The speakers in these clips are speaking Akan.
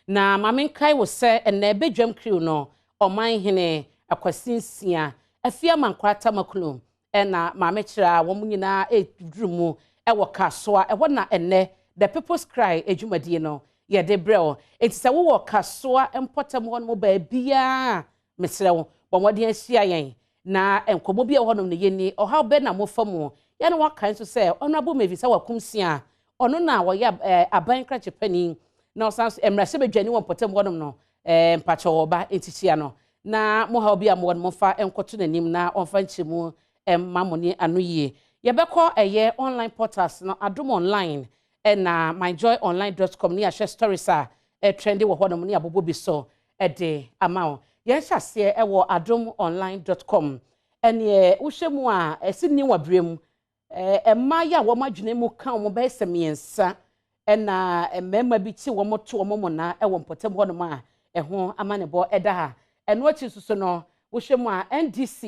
na mamenkai wo se ene Badwam crew no oman hene akwasinsia afia mankwata makulum na mamechira wo nyina edurumu wo kasoa wo na ene the people's cry ejumadi no ye de brel etise wo kasoa empotam ho no ba bia mesre wo bomode ahia yen na enkomo bia ho no ye ni oha be na mofamu ye no wakan so se onabo mevisa wakumsia ono na wo ya aban krache pani na osanso emrase bedwani wo potem ho no mpacho oba entichia no na mo ha obi amwon mo fa enkoto nanim na onfa nchemu mamoni anoyie yebekọ eye online portals no Adom online na myjoyonline.com ni ahwe stories a trendy wo hodom ni abobo bi so de amao ye hyase wo adomonline.com ene wohwemu a esini wabrem emma ya wo madwene mu kan mo be semiensa na emema bi ti wo moto mo na wo mpotem hodom a ho amanebo eda ha eno achi suso no wohwemu a NDC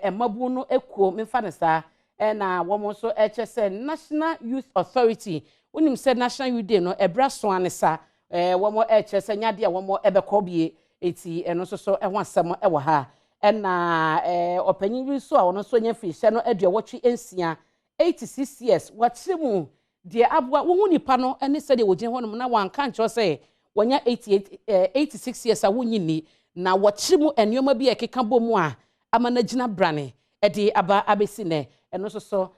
emabu no ekuo memfa ne sa na wo so HSN National Youth Authority unim said National Youth Day no ebra so anesa wo mo HSN nyade a wo mo ebekọ bie eti eno so ho asem wo ha na opanyin wi so a wono so nya fihye no aduawotwe ensia 86 years wakyemu de abua wo nipa no ene sɛ de wogin ho no na wanka nkyɛ sɛ wonya 86 years a wonyini na wakyemu enoma bi ekeka bomu a amanagina brane ede aba abesi ne eno so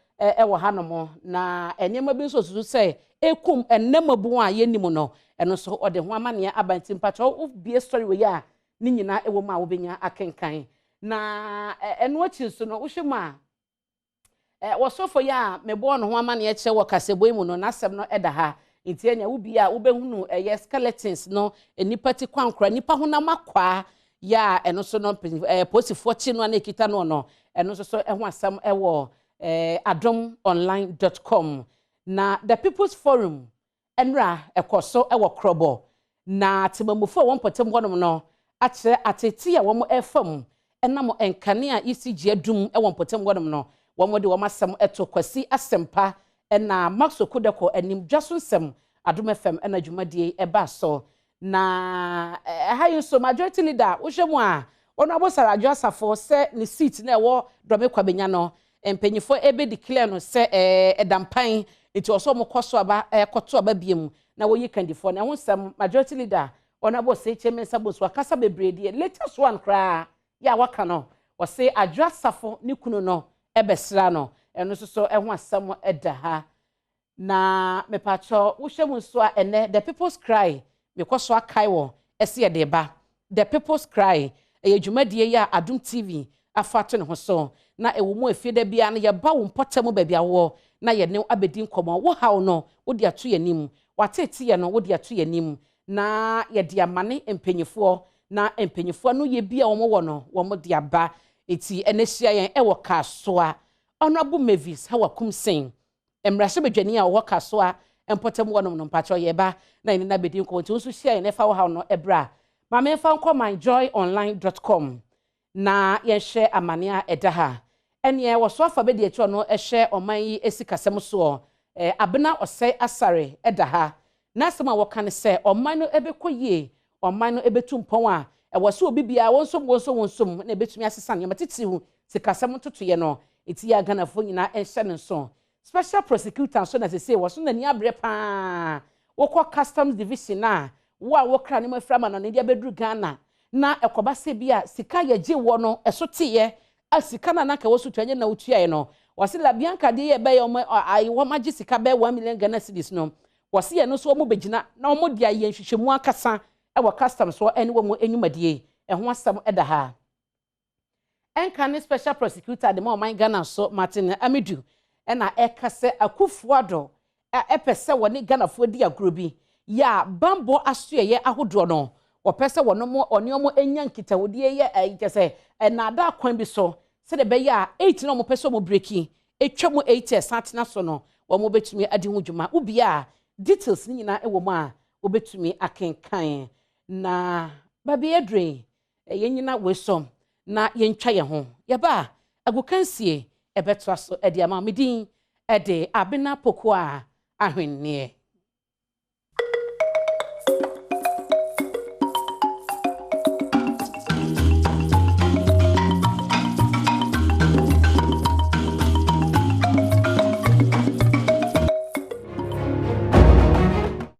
wo hanom na enema bi so susu sɛ ekum enemabu a yenim no eno so ode ho amane abantim patro bie story we ya ni nyina ewo ma wo benya akenkan na eno achi so no wohwema wosofo ya mebo no ho amane kye wo kasebo mu no nasem no eda ha ntianya wo bia wo behunu skeletons no enipa ti kwankora nipa ho na makwa ya eno so no posifo chi no na ekita no eno so ho asam ewo adomonline.com na the people's forum enra ekoso ewo krobo na timamufo won potem honom no akire ateti a won efam enam enkane a ECG adum ewo potem honom no won de won asem eto kwasi asempa na Maxo Kodeko anim dwaso nsem Adom FM na dwumadie eba so na hayin so majority leader wo hwemu a ono abosara adwasafo se ni seat na ewo dome kwabenya no empanyifo ebe declare no se edampan enti oso mo koso aba koto aba biem na wo yikandifo na ho nsem majority leader ono abose chemensa boso akasa bebrede latest one kra ya waka no wo se adwasafo ni kunu no ebesra no eno so ho asem eda ha na mepacho wo hwemu so a ene the people's cry mekoso akai wo ese de ba the people's cry dwumadie ya Adom TV afato ne ho so na ewo mu efie bia na ye ba wo mpotam ba bia wo na ye ne abedi nkomo wo haw no wo de ato yanim watete ye no wo de ato yanim na ye de amane empanyifo na empanyifo no ye bia wo no wo de aba eti enehia yen ewo kasoa honorable Mavis hawakum sen emrahye bedwani a wo kasoa empotam wo no mpacho ye ba na ni na bedi nkomo nti nso hia yen efa wo haw no ebra ma me fa nko myjoyonline.com na ye hye amane a edaha ene wo so afa be de echo no hye oman yi esikasem so abena osai asare edaha na sema wo kan se oman no ebekoyie oman no ebetumpon a wo so obibia wonsom na ebetumi asesa ne matitihu sikasem totoye no eti ya gana fo nyina hye ne so special prosecutor so na say wo so na ni abre pa wo customs division na wo kra ne maframa no ne dia bedru Ghana na ekoba se bia sika ye je wo no esotiye asika na naka wo so twanye na utuaye no wase la bianca de ye be yo ai wo magi sika be 1 million Ghana cedis no wase ye no so mo begina na wo mo dia ye nhwehwemu akasa wo customs so ene wo mo enyumadie ho asam eda ha enka ne special prosecutor de mo man Ghana so Martin Amidu na ekase akufuado epese wo ne Ghana fo di agorobi ya bambo asoye ahodo no opese wono mo oniomo enya nkitawodie ye ayikese na ada kwan bi so se de be ya 8 no mo pese mo breaki etwa mo 8 esatena so no wo mo betumi adi ho dwuma ubia details ni nyina ewo mo a wo betumi akenkan na babi edre yenyina wesom na yentwa ye ho ye ba agukansie ebeto so edi ama medin ede abena pokoa ahwenneɛ